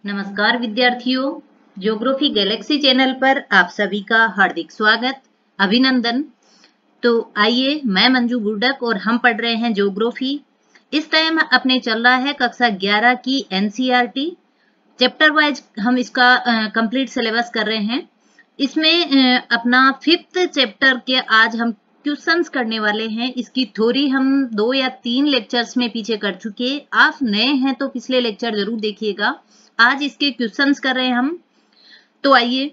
नमस्कार विद्यार्थियों, geography Galaxy channel पर आप सभी का हार्दिक स्वागत, अभिनंदन। तो आइए, मैं मंजू गुडक और हम पढ़ रहे हैं ज्योग्राफी। इस टाइम अपने चल रहा है कक्षा 11 की एनसीईआरटी चैप्टर वाइज। हम इसका कंप्लीट सिलेबस कर रहे हैं। इसमें अपना 5th चैप्टर के आज हम क्वेश्चंस करने वाले हैं। इसकी थ्योरी हम 2 या 3 लेक्चर्स में पीछे कर चुके। आप नए हैं तो पिछले लेक्चर जरूर देखिएगा। आज इसके क्वेश्चंस कर रहे हैं हम। तो आइए,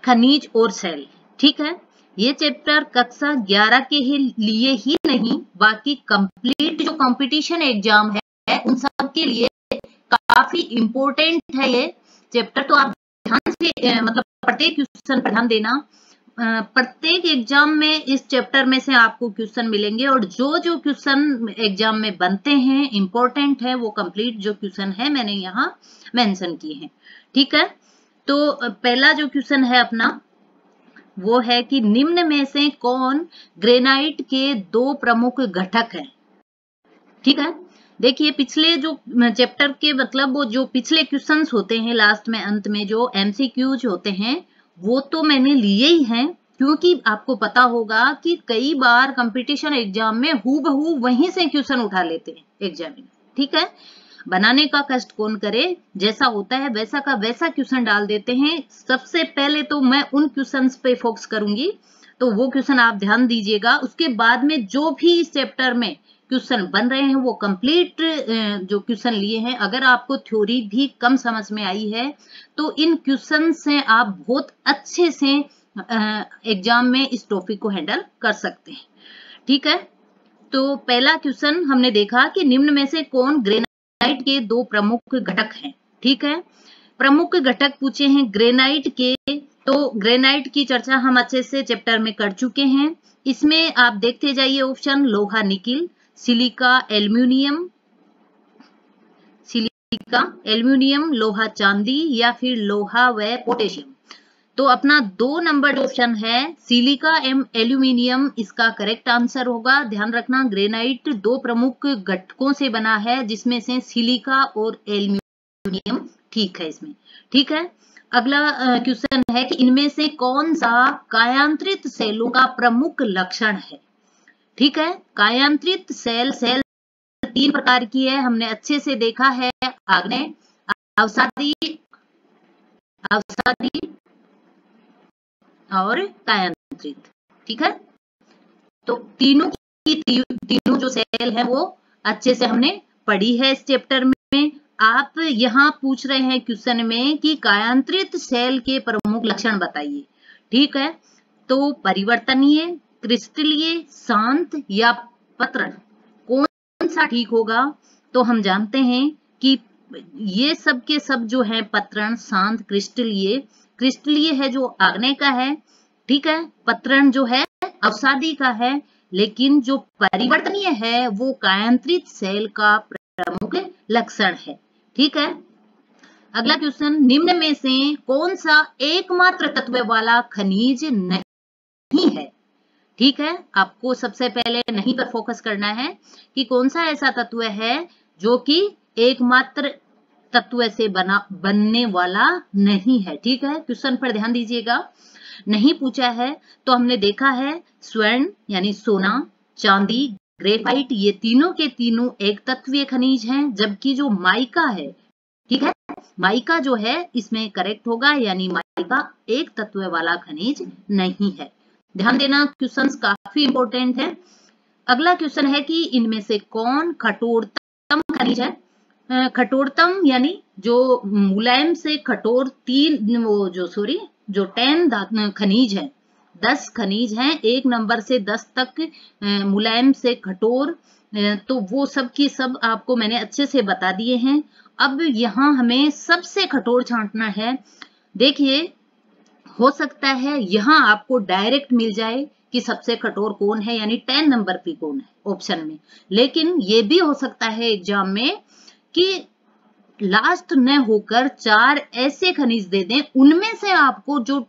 खनिज और सेल, ठीक है। ये चैप्टर कक्षा 11 के लिए ही नहीं, बाकी कंप्लीट जो कंपटीशन एग्जाम है उन सब के लिए काफी इंपॉर्टेंट है ये चैप्टर। तो आप ध्यान से मतलब प्रत्येक क्वेश्चन पर ध्यान देना। प्रत्येक एग्जाम में इस चैप्टर में से आपको क्वेश्चन मिलेंगे और जो जो क्वेश्चन एग्जाम में बनते हैं इंपॉर्टेंट है, वो कंप्लीट जो क्वेश्चन है मैंने यहाँ मेंशन किए हैं, ठीक है। तो पहला जो क्वेश्चन है अपना वो है कि निम्न में से कौन ग्रेनाइट के 2 प्रमुख घटक हैं, ठीक है। देखिए, पिछले जो चैप्टर के मतलब वो जो पिछले क्वेश्चंस होते हैं लास्ट में अंत में जो एमसीक्यूज होते हैं वो तो मैंने लिए ही हैं, क्योंकि आपको पता होगा कि कई बार कंपटीशन एग्जाम में हूबहू वहीं से क्वेश्चन उठा लेते हैं एग्जामिनर, ठीक है। बनाने का कष्ट कौन करे, जैसा होता है वैसा का वैसा क्वेश्चन डाल देते हैं। सबसे पहले तो मैं उन क्वेश्चंस पे फोकस करूंगी, तो वो क्वेश्चन आप ध्यान दीजिएगा। उसके बाद में जो भी इस चैप्टर में क्वेश्चन बन रहे हैं वो कंप्लीट जो क्वेश्चन लिए हैं। अगर आपको थ्योरी भी कम समझ में आई है तो इन क्वेश्चन से आप बहुत अच्छे से एग्जाम में इस टॉपिक को हैंडल कर सकते हैं, ठीक है। तो पहला क्वेश्चन हमने देखा कि निम्न में से कौन ग्रेनाइट के 2 प्रमुख घटक हैं, ठीक है। प्रमुख घटक पूछे हैं ग्रेनाइट के, तो ग्रेनाइट की चर्चा हम अच्छे से चैप्टर में कर चुके हैं। इसमें आप देखते जाइए ऑप्शन: लोहा निकिल, सिलिका एल्यूमिनियम, लोहा चांदी या फिर लोहा व पोटेशियम। तो अपना 2 नंबर ऑप्शन है सिलिका एम एल्यूमिनियम, इसका करेक्ट आंसर होगा। ध्यान रखना, ग्रेनाइट 2 प्रमुख घटकों से बना है जिसमें से सिलिका और एल्यूमिनियम ठीक है इसमें, ठीक है। अगला क्वेश्चन है कि इनमें से कौन सा कायांतरित सेलों का प्रमुख लक्षण है, ठीक है। कायांतरित सेल 3 प्रकार की है, हमने अच्छे से देखा है। आग्नेय, अवसादी और कायांतरित, ठीक है। तो तीनों जो सेल है वो अच्छे से हमने पढ़ी है इस चैप्टर में। आप यहाँ पूछ रहे हैं क्वेश्चन में कि कायांतरित सेल के प्रमुख लक्षण बताइए, ठीक है। तो परिवर्तनीय, क्रिस्टलीय, शांत या पत्रण, कौन सा ठीक होगा? तो हम जानते हैं कि ये सब के सब जो है पत्रण, शांत, क्रिस्टलीय है जो आग्नेय का है, ठीक है। पत्रण जो है अवसादी का है, लेकिन जो परिवर्तनीय है वो कायांतरित सेल का प्रमुख लक्षण है, ठीक है। अगला क्वेश्चन, निम्न में से कौन सा एकमात्र तत्व वाला खनिज नहीं है, ठीक है। आपको सबसे पहले नहीं पर फोकस करना है कि कौन सा ऐसा तत्व है जो कि एकमात्र तत्व से बनने वाला नहीं है, ठीक है। क्वेश्चन पर ध्यान दीजिएगा, नहीं पूछा है तो हमने देखा है स्वर्ण यानी सोना, चांदी, ग्रेफाइट, ये तीनों के तीनों एक तत्वीय खनिज हैं, जबकि जो माइका है, ठीक है, माइका जो है इसमें करेक्ट होगा, यानी माइका एक तत्व वाला खनिज नहीं है। ध्यान देना, क्वेश्चंस काफी इंपॉर्टेंट है। अगला क्वेश्चन है कि इनमें से कौन कठोरतम खनिज है। कठोरतम यानी जो मुलायम से कठोर, 10 खनिज है, 10 खनिज हैं, 1 नंबर से 10 तक मुलायम से कठोर, तो वो सब की सब आपको मैंने अच्छे से बता दिए हैं। अब यहाँ हमें सबसे कठोर छांटना है। देखिए, हो सकता है यहाँ आपको डायरेक्ट मिल जाए कि सबसे कठोर कौन है, यानी 10 नंबर पे कौन है ऑप्शन में, लेकिन ये भी हो सकता है एग्जाम में कि लास्ट न होकर 4 ऐसे खनिज दे दें, उनमें से आपको जो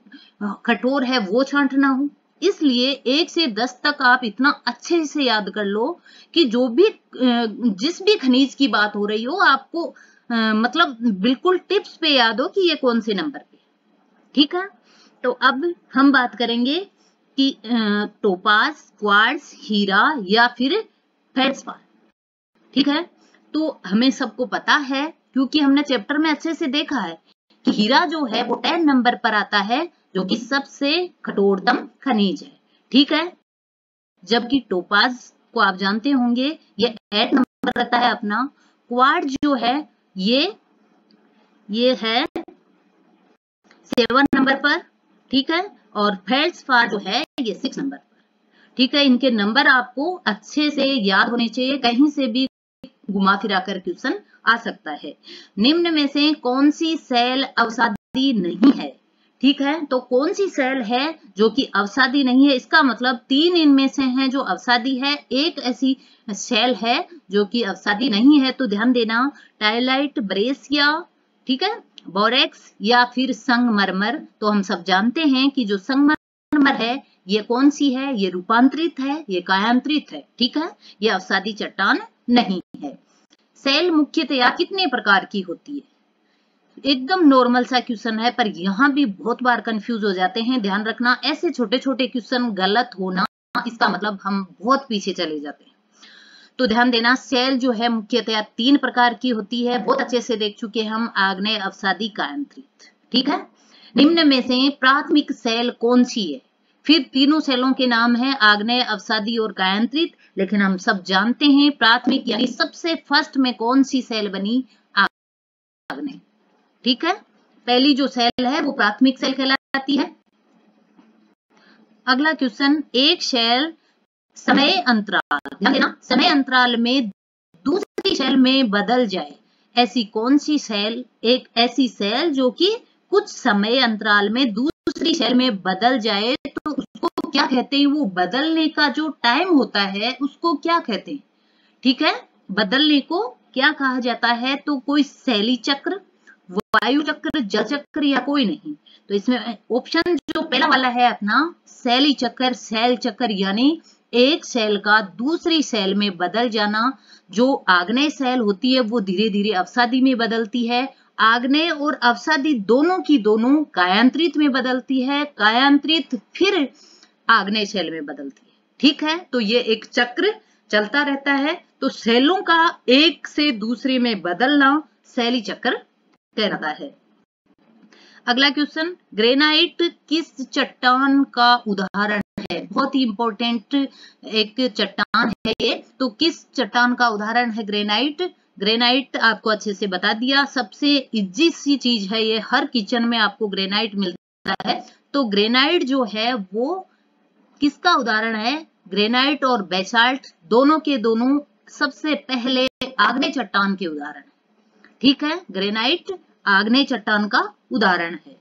कठोर है वो छांटना हो। इसलिए 1 से 10 तक आप इतना अच्छे से याद कर लो कि जो भी जिस भी खनिज की बात हो रही हो, आपको मतलब बिल्कुल टिप्स पे याद हो कि ये कौन से नंबर पे, ठीक है। तो अब हम बात करेंगे कि टोपाज, क्वार्ट्ज, हीरा या फिर फेल्ड्सपार, ठीक है। तो हमें सबको पता है क्योंकि हमने चैप्टर में अच्छे से देखा है कि हीरा जो है वो 10 नंबर पर आता है, जो कि सबसे कठोरतम खनिज है, ठीक है। जबकि टोपाज को आप जानते होंगे ये 8 नंबर रहता है अपना। क्वार्ट्ज जो है ये है 7 नंबर पर, ठीक है। और फेल्ड्सपार जो है ये 6 नंबर पर, ठीक है। इनके नंबर आपको अच्छे से याद होने चाहिए, कहीं से भी घुमा फिरा कर क्वेश्चन आ सकता है। निम्न में से कौन सी सेल अवसादी नहीं है, ठीक है। तो कौन सी सेल है जो कि अवसादी नहीं है, इसका मतलब 3 इनमें से हैं जो अवसादी है, एक ऐसी सेल है जो कि अवसादी नहीं है। तो ध्यान देना, टाइलाइट, ब्रेसिया, ठीक है, बोरेक्स या फिर संगमरमर। तो हम सब जानते हैं कि जो संगमरमर है ये कौन सी है, ये रूपांतरित है, ये कायांतरित है, ठीक है। ये अवसादी चट्टान नहीं है। सेल मुख्यतया कितने प्रकार की होती है, एकदम नॉर्मल सा क्वेश्चन है, पर यहां भी बहुत बार कंफ्यूज हो जाते हैं। ध्यान रखना, ऐसे छोटे छोटे क्वेश्चन गलत होना इसका मतलब हम बहुत पीछे चले जाते हैं। तो ध्यान देना, सेल जो है मुख्यतया 3 प्रकार की होती है, बहुत अच्छे से देख चुके हम, आग्नेय, अवसादी, कायांतरित, ठीक है। निम्न में से प्राथमिक सेल कौन सी है, फिर तीनों सेलों के नाम है आग्नेय, अवसादी और कायांतरित, लेकिन हम सब जानते हैं प्राथमिक यानी सबसे फर्स्ट में कौन सी सेल बनी, आग्नेय, ठीक है। पहली जो सेल है वो प्राथमिक सेल कहलाती है। अगला क्वेश्चन, एक सेल समय अंतराल, ध्यान देना, समय अंतराल में दूसरी सेल में बदल जाए, ऐसी कौन सी सेल, एक ऐसी सेल जो कि कुछ समय अंतराल में दूसरी सेल में बदल जाए, तो उसको क्या कहते हैं, वो बदलने का जो टाइम होता है उसको क्या कहते हैं, ठीक है। बदलने को क्या कहा जाता है, तो कोई शैली चक्र, वायु चक्र, जल चक्र या कोई नहीं। तो इसमें ऑप्शन जो पहला वाला है अपना शैली चक्र, सेल चक्र, यानी एक सेल का दूसरी सेल में बदल जाना। जो आग्नेय सेल होती है वो धीरे धीरे अवसादी में बदलती है, आग्नेय और अवसादी दोनों की दोनों कायांतरित में बदलती है, कायांतरित फिर आग्नेय सेल में बदलती है, ठीक है। तो ये एक चक्र चलता रहता है। तो सेलों का एक से दूसरे में बदलना शैली चक्र कहलाता है। अगला क्वेश्चन, ग्रेनाइट किस चट्टान का उदाहरण है, बहुत ही इंपॉर्टेंट एक चट्टान है ये। तो किस चट्टान का उदाहरण है ग्रेनाइट, ग्रेनाइट आपको अच्छे से बता दिया, सबसे इजी सी चीज है ये, हर किचन में आपको ग्रेनाइट मिलता है। तो ग्रेनाइट जो है वो किसका उदाहरण है, ग्रेनाइट और बेसाल्ट दोनों के दोनों सबसे पहले आग्नेय चट्टान के उदाहरण है, ठीक है। ग्रेनाइट आग्नेय चट्टान का उदाहरण है।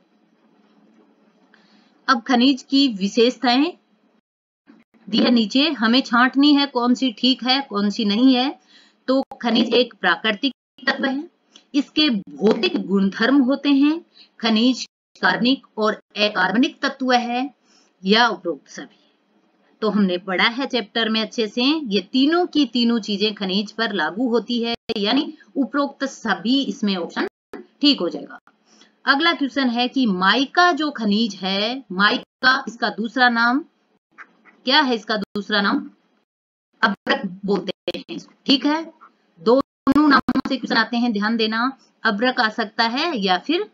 अब खनिज की विशेषताएं दी है नीचे, हमें छांटनी है कौन सी ठीक है कौन सी नहीं है। तो खनिज एक प्राकृतिक तत्व है, इसके भौतिक गुणधर्म होते हैं, खनिज कार्बनिक और अकार्बनिक तत्व है या उपरोक्त सभी। तो हमने पढ़ा है चैप्टर में अच्छे से, ये तीनों की तीनों चीजें खनिज पर लागू होती है, यानी उपरोक्त सभी, इसमें ऑप्शन ठीक हो जाएगा। अगला क्वेश्चन है कि माइका जो खनिज है, माइका इसका दूसरा नाम क्या है, इसका दूसरा नाम अभ्रक बोलते हैं, ठीक है। दोनों नामों से क्वेश्चन आते हैं, ध्यान देना, अभ्रक आ सकता है या फिर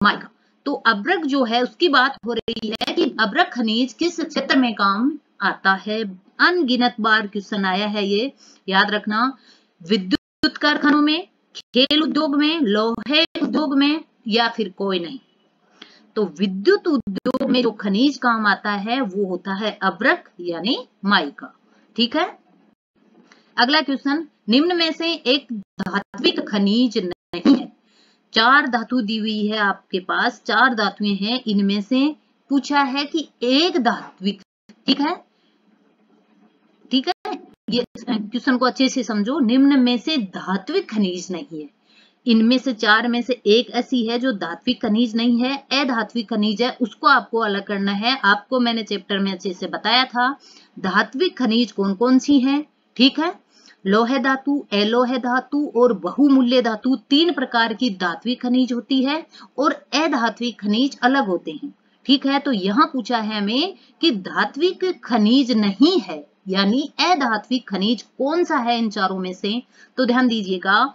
माइका। तो अभ्रक जो है उसकी बात हो रही है कि अभ्रक खनिज किस क्षेत्र में काम आता है, अनगिनत बार क्वेश्चन आया है ये, याद रखना। विद्युत कारखानों में, खेल उद्योग में, लोहे उद्योग में या फिर कोई नहीं। तो विद्युत उद्योग में जो खनिज काम आता है वो होता है अभ्रक यानी माइका, ठीक है। अगला क्वेश्चन, निम्न में से एक धात्विक खनिज नहीं है, 4 धातु दी हुई है आपके पास, 4 धातुएं हैं, इनमें से पूछा है कि एक धात्विक, ठीक है, ठीक है। ये क्वेश्चन को अच्छे से समझो, निम्न में से धात्विक खनिज नहीं है, इनमें से 4 में से एक ऐसी है जो धात्विक खनिज नहीं है, अधात्विक खनिज है, उसको आपको अलग करना है। आपको मैंने चैप्टर में अच्छे से बताया था धात्विक खनिज कौन कौन सी हैं, ठीक है। लोह धातु, अलोह धातु और बहुमूल्य धातु 3 प्रकार की धात्विक खनिज होती है और अधात्विक खनिज अलग होते हैं। ठीक है, तो यहां पूछा है हमें कि धात्विक खनिज नहीं है, यानी अधात्विक खनिज कौन सा है इन चारों में से? तो ध्यान दीजिएगा,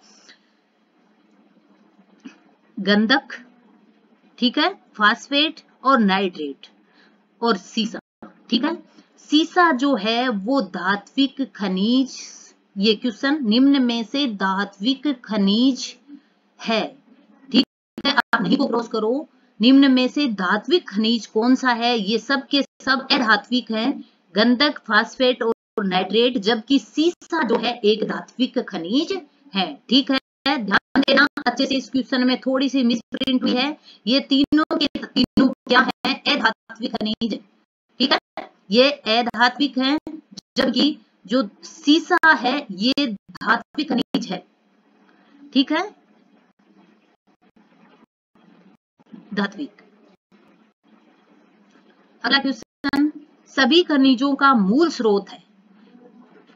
गंधक, ठीक है, फास्फेट और नाइट्रेट और सीसा। ठीक है, सीसा जो है वो धात्विक खनिज, ये क्वेश्चन निम्न में से धात्विक खनिज है। ठीक है, आप नहीं को क्रॉस करो, निम्न में से धात्विक खनिज कौन सा है? ये सब के सब अधात्विक हैं, गंधक, फास्फेट और नाइट्रेट, जबकि सीसा जो है एक धात्विक खनिज है। ठीक है, ध्यान देना अच्छे से, इस क्वेश्चन में थोड़ी सी मिसप्रिंट हुई है। ये तीनों के तीनों क्या है? अधात्विक खनिज। ठीक है, ये अधात्विक है, जबकि जो सीसा है ये धात्विक खनिज है। ठीक है, धात्विक। अगला क्वेश्चन, सभी खनिजों का मूल स्रोत है,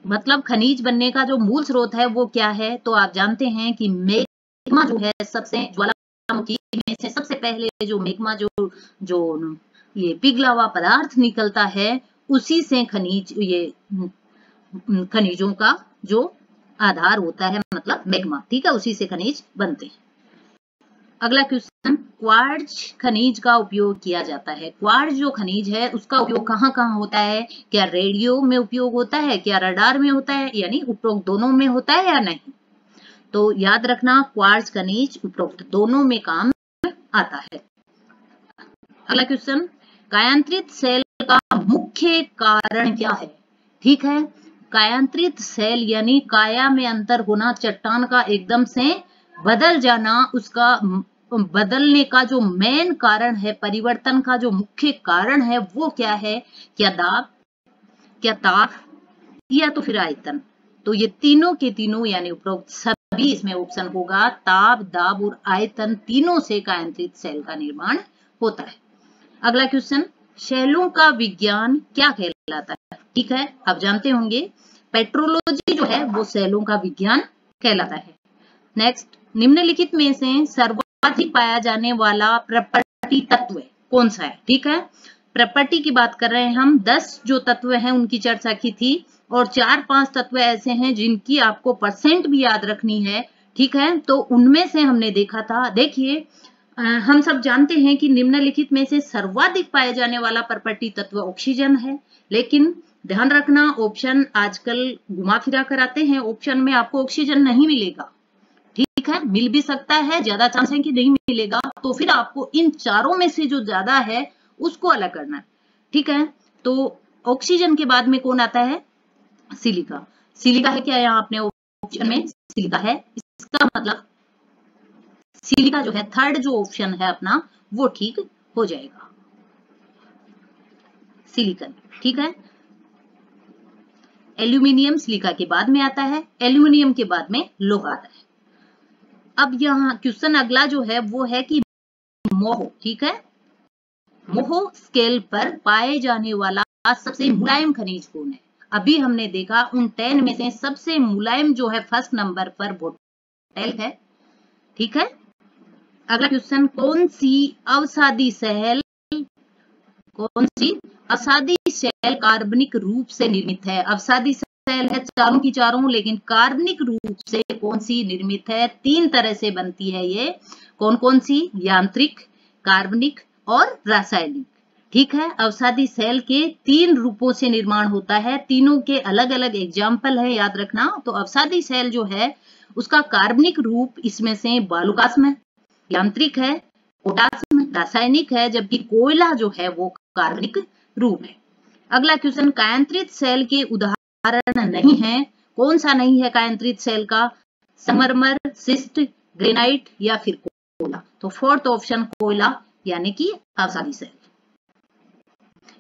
मतलब खनिज बनने का जो मूल स्रोत है वो क्या है? तो आप जानते हैं कि मैग्मा जो है, सबसे ज्वालामुखी में से सबसे पहले जो मैग्मा जो ये पिघला हुआ पदार्थ निकलता है, उसी से खनिज, ये खनिजों का जो आधार होता है, मतलब मैग्मा। ठीक है, उसी से खनिज बनते हैं। अगला क्वेश्चन, क्वार्ट्ज खनिज का उपयोग किया जाता है। क्वार्ट्ज जो खनिज है उसका उपयोग कहाँ कहाँ होता है? क्या रेडियो में उपयोग होता है? क्या रडार में होता है? यानी उपरोक्त दोनों में होता है या नहीं? तो याद रखना, क्वार्ट्ज खनिज उपरोक्त दोनों में काम आता है। अगला क्वेश्चन, कायांतरित सेल का मुख्य कारण क्या है? ठीक है, कायांतरित सेल यानी काया में अंतर होना, चट्टान का एकदम से बदल जाना, उसका बदलने का जो मेन कारण है, परिवर्तन का जो मुख्य कारण है वो क्या है? क्या दाब, क्या ताप, या तो फिर आयतन? तो ये तीनों के तीनों यानी उपरोक्त सभी इसमें ऑप्शन होगा। ताप, दाब और आयतन तीनों से कायांतरित सेल का निर्माण होता है। अगला क्वेश्चन, सेलों का विज्ञान क्या कहलाता है? ठीक है, आप जानते होंगे पेट्रोलॉजी जो है वो सेलों का विज्ञान कहलाता है। नेक्स्ट, निम्नलिखित में से सर्वाधिक पाया जाने वाला प्रॉपर्टी तत्व कौन सा है? ठीक है, प्रॉपर्टी की बात कर रहे हैं हम। 10 जो तत्व हैं उनकी चर्चा की थी, और 4-5 तत्व ऐसे हैं जिनकी आपको परसेंट भी याद रखनी है। ठीक है, तो उनमें से हमने देखा था, देखिए हम सब जानते हैं कि निम्नलिखित में से सर्वाधिक पाए जाने वाला प्रॉपर्टी तत्व ऑक्सीजन है, लेकिन ध्यान रखना ऑप्शन आजकल घुमा फिरा कर आते हैं, ऑप्शन में आपको ऑक्सीजन नहीं मिलेगा। ठीक है, मिल भी सकता है, ज्यादा चांस है कि नहीं मिलेगा, तो फिर आपको इन चारों में से जो ज्यादा है उसको अलग करना है। ठीक है, तो ऑक्सीजन के बाद में कौन आता है? सिलिका। सिलिका है क्या यहाँ अपने ऑप्शन में? सिलिका है, इसका मतलब सिलिका जो है थर्ड जो ऑप्शन है अपना वो ठीक हो जाएगा, सिलिकन। ठीक है, एल्यूमिनियम सिलिका के बाद में आता है, एल्यूमिनियम के बाद में लोहा आता है। अब यहाँ क्वेश्चन अगला जो है वो है कि मोह, ठीक है, मोह स्केल पर पाए जाने वाला सबसे मुलायम खनिज कौन है? अभी हमने देखा उन 10 में से सबसे मुलायम जो है फर्स्ट नंबर पर वोलेटाइल है। ठीक है, अगला क्वेश्चन, कौन सी अवसादी सेल कार्बनिक रूप से निर्मित है? अवसादी सेल है चारों की चारों, लेकिन कार्बनिक रूप से कौन सी निर्मित है? 3 तरह से बनती है ये, कौन कौन सी? यांत्रिक, कार्बनिक और रासायनिक। ठीक है, अवसादी सेल के 3 रूपों से निर्माण होता है, तीनों के अलग अलग एग्जाम्पल है, याद रखना। तो अवसादी सेल जो है उसका कार्बनिक रूप इसमें से बालुकास्म, यांत्रिक है, पोटासियम, रासायनिक है, जबकि कोयला जो है वो कार्बनिक रूप है। अगला क्वेश्चन, कायांतरित सेल के उदाहरण नहीं है, कौन सा नहीं है कायांतरित सेल का? संगमरमर, शिस्ट, ग्रेनाइट या फिर कोयला? तो फोर्थ ऑप्शन कोयला, यानी कि अवसादी सेल।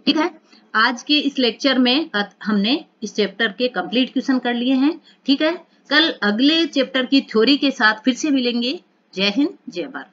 ठीक है, आज के इस लेक्चर में हमने इस चैप्टर के कंप्लीट क्वेश्चन कर लिए हैं। ठीक है, कल अगले चैप्टर की थ्योरी के साथ फिर से मिलेंगे। जय हिंद, जय भारत।